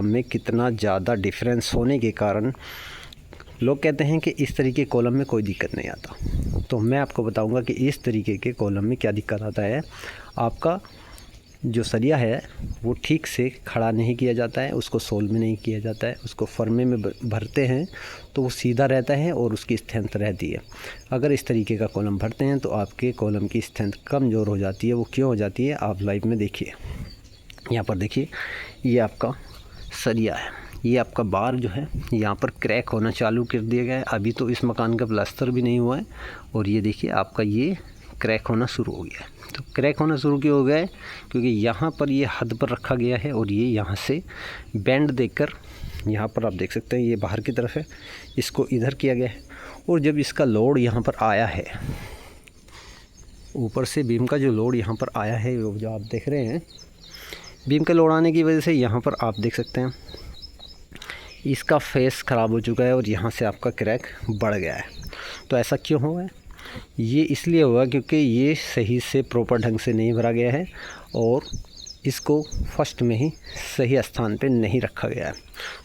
में कितना ज़्यादा डिफरेंस होने के कारण लोग कहते हैं कि इस तरीके कॉलम में कोई दिक्कत नहीं आता। तो मैं आपको बताऊंगा कि इस तरीके के कॉलम में क्या दिक्कत आता है। आपका जो सरिया है वो ठीक से खड़ा नहीं किया जाता है, उसको सोल में नहीं किया जाता है, उसको फरमे में भरते हैं तो वो सीधा रहता है और उसकी स्ट्रेंथ रहती है। अगर इस तरीके का कॉलम भरते हैं तो आपके कॉलम की स्ट्रेंथ कमज़ोर हो जाती है। वो क्यों हो जाती है आप लाइव में देखिए। यहाँ पर देखिए, ये आपका सरिया है, ये आपका बार जो है यहाँ पर क्रैक होना चालू कर दिया गया है। अभी तो इस मकान का प्लास्टर भी नहीं हुआ है और ये देखिए आपका ये क्रैक होना शुरू हो गया है। तो क्रैक होना शुरू क्यों हो गया है? क्योंकि यहाँ पर ये हद पर रखा गया है और ये यहाँ से बेंड देकर, यहाँ पर आप देख सकते हैं ये बाहर की तरफ है, इसको इधर किया गया है। और जब इसका लोड यहाँ पर आया है, ऊपर से बीम का जो लोड यहाँ पर आया है, वो जो आप देख रहे हैं, बीम का लोड आने की वजह से यहाँ पर आप देख सकते हैं इसका फेस ख़राब हो चुका है और यहाँ से आपका क्रैक बढ़ गया है। तो ऐसा क्यों हुआ है? ये इसलिए हुआ क्योंकि ये सही से प्रॉपर ढंग से नहीं भरा गया है और इसको फर्स्ट में ही सही स्थान पे नहीं रखा गया है।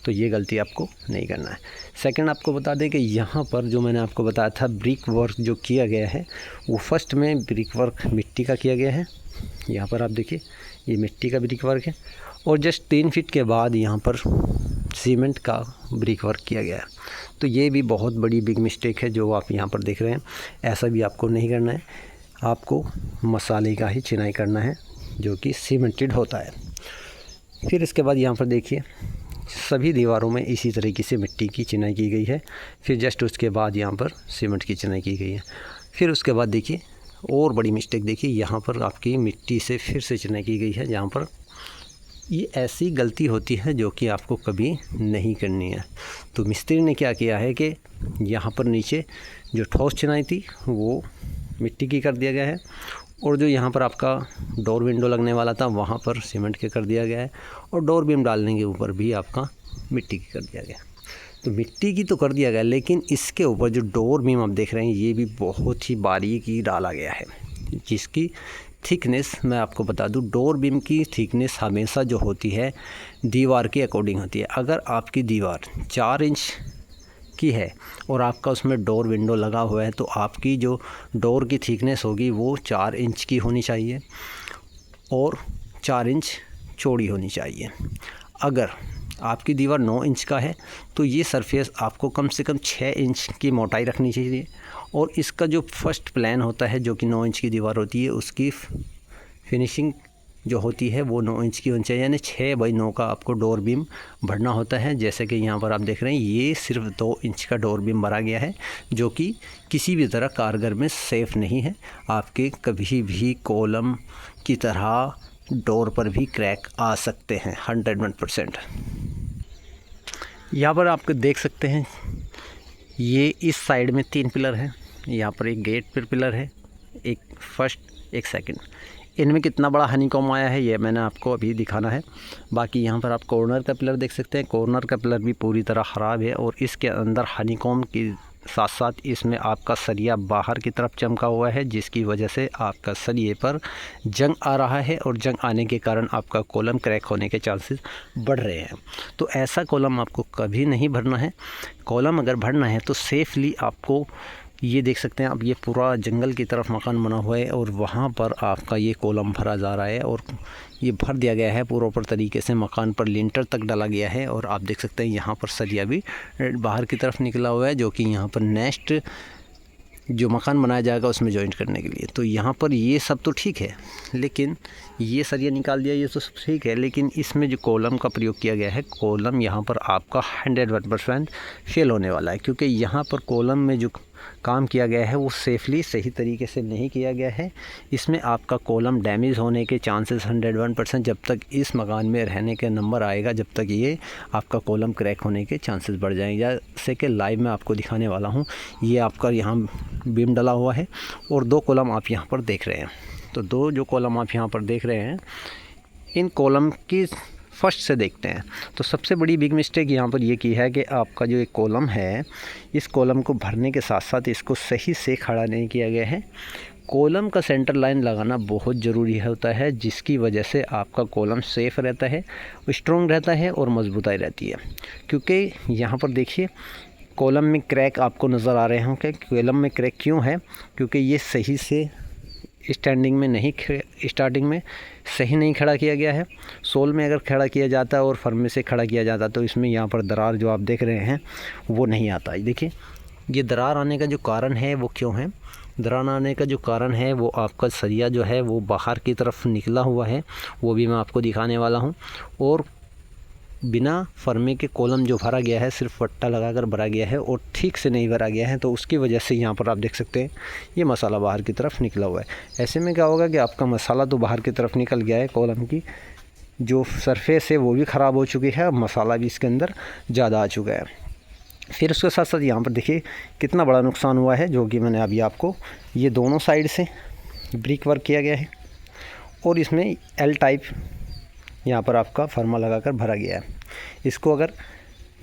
तो ये गलती आपको नहीं करना है। सेकंड, आपको बता दें कि यहाँ पर जो मैंने आपको बताया था ब्रिक वर्क जो किया गया है, वो फर्स्ट में ब्रिक वर्क मिट्टी का किया गया है। यहाँ पर आप देखिए ये मिट्टी का ब्रिक वर्क है और जस्ट 3 फीट के बाद यहाँ पर सीमेंट का ब्रिक वर्क किया गया है। तो ये भी बहुत बड़ी बिग मिस्टेक है जो आप यहाँ पर देख रहे हैं। ऐसा भी आपको नहीं करना है, आपको मसाले का ही चिनाई करना है जो कि सीमेंटेड होता है। फिर इसके बाद यहाँ पर देखिए सभी दीवारों में इसी तरीके से मिट्टी की चिनाई की गई है। फिर जस्ट उसके बाद यहाँ पर सीमेंट की चिनाई की गई है। फिर उसके बाद देखिए और बड़ी मिस्टेक देखिए, यहाँ पर आपकी मिट्टी से फिर से चिनाई की गई है। जहाँ पर ये ऐसी गलती होती है जो कि आपको कभी नहीं करनी है। तो मिस्त्री ने क्या किया है कि यहाँ पर नीचे जो ठोस चिनाई थी वो मिट्टी की कर दिया गया है और जो यहाँ पर आपका डोर विंडो लगने वाला था वहाँ पर सीमेंट के कर दिया गया है और डोर बीम डालने के ऊपर भी आपका मिट्टी की कर दिया गया। तो मिट्टी की तो कर दिया गया, लेकिन इसके ऊपर जो डोर बीम आप देख रहे हैं ये भी बहुत ही बारीकी डाला गया है, जिसकी थिकनेस मैं आपको बता दूं, डोर बीम की थिकनेस हमेशा जो होती है दीवार के अकॉर्डिंग होती है। अगर आपकी दीवार 4 इंच की है और आपका उसमें डोर विंडो लगा हुआ है तो आपकी जो डोर की थिकनेस होगी वो 4 इंच की होनी चाहिए और 4 इंच चौड़ी होनी चाहिए। अगर आपकी दीवार 9 इंच का है तो ये सरफेस आपको कम से कम 6 इंच की मोटाई रखनी चाहिए और इसका जो फर्स्ट प्लान होता है जो कि 9 इंच की दीवार होती है उसकी फिनिशिंग जो होती है वो 9 इंच की होनी चाहिए, यानी 6x9 का आपको डोर बीम भरना होता है। जैसे कि यहाँ पर आप देख रहे हैं ये सिर्फ 2 इंच का डोर बीम भरा गया है जो कि किसी भी तरह कारगर में सेफ़ नहीं है। आपके कभी भी कॉलम की तरह डोर पर भी क्रैक आ सकते हैं 101%। यहाँ पर आप देख सकते हैं ये इस साइड में 3 पिलर हैं, यहाँ पर एक गेट पर पिलर है, एक फर्स्ट एक सेकंड। इनमें कितना बड़ा हनीकॉम आया है ये मैंने आपको अभी दिखाना है। बाकी यहाँ पर आप कॉर्नर का पिलर देख सकते हैं, कॉर्नर का पिलर भी पूरी तरह ख़राब है और इसके अंदर हनीकॉम की साथ साथ इसमें आपका सरिया बाहर की तरफ चमका हुआ है, जिसकी वजह से आपका सरिये पर जंग आ रहा है और जंग आने के कारण आपका कॉलम क्रैक होने के चांसेस बढ़ रहे हैं। तो ऐसा कॉलम आपको कभी नहीं भरना है। कॉलम अगर भरना है तो सेफली आपको, ये देख सकते हैं आप, ये पूरा जंगल की तरफ मकान बना हुआ है और वहाँ पर आपका ये कॉलम भरा जा रहा है और ये भर दिया गया है प्रॉपर तरीके से, मकान पर लिंटर तक डाला गया है और आप देख सकते हैं यहाँ पर सरिया भी बाहर की तरफ निकला हुआ है जो कि यहाँ पर नेक्स्ट जो मकान बनाया जाएगा उसमें जॉइंट करने के लिए। तो यहाँ पर ये सब तो ठीक है, लेकिन ये सरिया निकाल दिया ये तो सब ठीक है, लेकिन इसमें जो कॉलम का प्रयोग किया गया है, कॉलम यहाँ पर आपका 101% फेल होने वाला है क्योंकि यहाँ पर कॉलम में जो काम किया गया है वो सेफली सही तरीके से नहीं किया गया है। इसमें आपका कॉलम डैमेज होने के चांसेस 101%, जब तक इस मकान में रहने के नंबर आएगा जब तक ये आपका कॉलम क्रैक होने के चांसेस बढ़ जाएंगे। जैसे कि लाइव में आपको दिखाने वाला हूँ, ये आपका यहाँ बीम डला हुआ है और 2 कॉलम आप यहाँ पर देख रहे हैं। तो 2 जो कॉलम आप यहाँ पर देख रहे हैं, इन कॉलम की फर्स्ट से देखते हैं। तो सबसे बड़ी बिग मिस्टेक यहाँ पर ये की है कि आपका जो एक कॉलम है, इस कॉलम को भरने के साथ साथ इसको सही से खड़ा नहीं किया गया है। कॉलम का सेंटर लाइन लगाना बहुत ज़रूरी होता है, जिसकी वजह से आपका कॉलम सेफ़ रहता है, स्ट्रॉन्ग रहता है और मजबूताई रहती है। क्योंकि यहाँ पर देखिए कॉलम में क्रैक आपको नज़र आ रहे होंगे। कॉलम में क्रैक क्यों है? क्योंकि ये सही से स्टैंडिंग में नहीं, स्टार्टिंग में सही नहीं खड़ा किया गया है। सोल में अगर खड़ा किया जाता है और फर्मे से खड़ा किया जाता तो इसमें यहाँ पर दरार जो आप देख रहे हैं वो नहीं आता। देखिए ये दरार आने का जो कारण है वो क्यों है? दरार आने का जो कारण है वो आपका सरिया जो है वो बाहर की तरफ निकला हुआ है, वो भी मैं आपको दिखाने वाला हूँ। और बिना फर्मे के कॉलम जो भरा गया है, सिर्फ पट्टा लगाकर भरा गया है और ठीक से नहीं भरा गया है, तो उसकी वजह से यहाँ पर आप देख सकते हैं ये मसाला बाहर की तरफ निकला हुआ है। ऐसे में क्या होगा कि आपका मसाला तो बाहर की तरफ निकल गया है, कॉलम की जो सरफेस है वो भी ख़राब हो चुकी है, मसाला भी इसके अंदर ज़्यादा आ चुका है। फिर उसके साथ साथ यहाँ पर देखिए कितना बड़ा नुकसान हुआ है, जो कि मैंने अभी आपको, ये दोनों साइड से ब्रिक वर्क किया गया है और इसमें एल टाइप यहाँ पर आपका फर्मा लगाकर भरा गया है। इसको अगर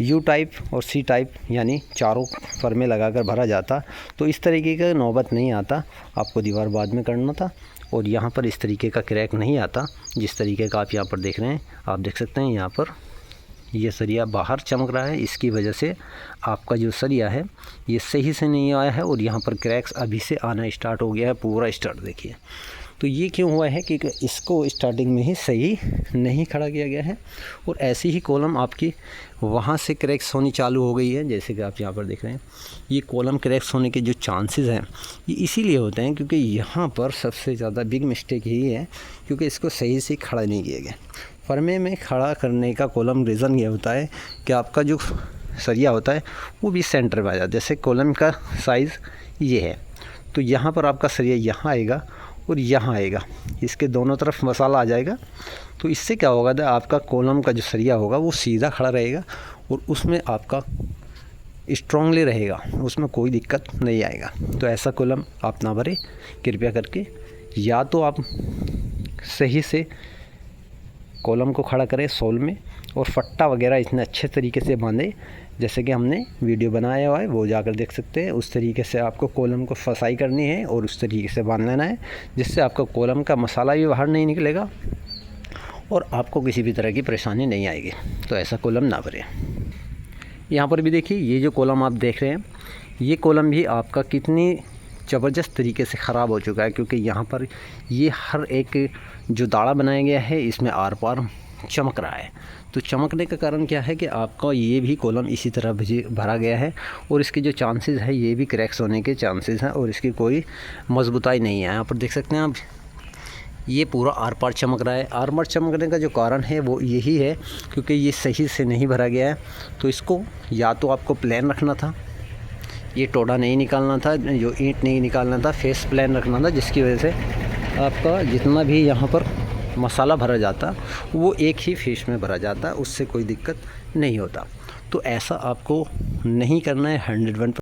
यू टाइप और सी टाइप यानी चारों फर्मे लगाकर भरा जाता तो इस तरीके का नौबत नहीं आता, आपको दीवार बाद में करना था और यहाँ पर इस तरीके का क्रैक नहीं आता जिस तरीके का आप यहाँ पर देख रहे हैं। आप देख सकते हैं यहाँ पर ये सरिया बाहर चमक रहा है, इसकी वजह से आपका जो सरिया है ये सही से नहीं आया है और यहाँ पर क्रैक्स अभी से आना स्टार्ट हो गया है, पूरा स्टार्ट देखिए। तो ये क्यों हुआ है कि इसको स्टार्टिंग में ही सही नहीं खड़ा किया गया है और ऐसी ही कॉलम आपकी वहाँ से क्रैक्स होनी चालू हो गई है। जैसे कि आप यहाँ पर देख रहे हैं ये कॉलम क्रैक्स होने के जो चांसेस हैं ये इसीलिए होते हैं क्योंकि यहाँ पर सबसे ज़्यादा बिग मिस्टेक यही है क्योंकि इसको सही से खड़ा नहीं किया गया। फर्मे में खड़ा करने का कॉलम रीज़न ये होता है कि आपका जो सरिया होता है वो भी सेंटर में आ जाता है। जैसे कॉलम का साइज़ ये है तो यहाँ पर आपका सरिया यहाँ आएगा और यहाँ आएगा, इसके दोनों तरफ मसाला आ जाएगा। तो इससे क्या होगा तो आपका कॉलम का जो सरिया होगा वो सीधा खड़ा रहेगा और उसमें आपका स्ट्रांगली रहेगा, उसमें कोई दिक्कत नहीं आएगा। तो ऐसा कॉलम आप ना भरें कृपया करके, या तो आप सही से कॉलम को खड़ा करें सोल में और फट्टा वगैरह इतने अच्छे तरीके से बांधे जैसे कि हमने वीडियो बनाया हुआ है, वो जाकर देख सकते हैं। उस तरीके से आपको कॉलम को फसाई करनी है और उस तरीके से बांध लेना है जिससे आपका कॉलम का मसाला भी बाहर नहीं निकलेगा और आपको किसी भी तरह की परेशानी नहीं आएगी। तो ऐसा कॉलम ना भरें। यहाँ पर भी देखिए ये जो कॉलम आप देख रहे हैं ये कॉलम भी आपका कितनी ज़बरदस्त तरीके से ख़राब हो चुका है क्योंकि यहाँ पर ये हर एक जो दाड़ा बनाया गया है इसमें आर पार चमक रहा है। तो चमकने का कारण क्या है कि आपका ये भी कॉलम इसी तरह भरा गया है और इसके जो चांसेस है ये भी क्रैक्स होने के चांसेस हैं और इसकी कोई मजबूताई नहीं है। यहाँ पर देख सकते हैं आप ये पूरा आर पार चमक रहा है। आर पार चमकने का जो कारण है वो यही है क्योंकि ये सही से नहीं भरा गया है। तो इसको या तो आपको प्लेन रखना था, ये टोड़ा नहीं निकालना था, जो ईंट नहीं निकालना था, फेस प्लेन रखना था, जिसकी वजह से आपका जितना भी यहाँ पर मसाला भरा जाता वो एक ही फेस में भरा जाता, उससे कोई दिक्कत नहीं होता। तो ऐसा आपको नहीं करना है 101%।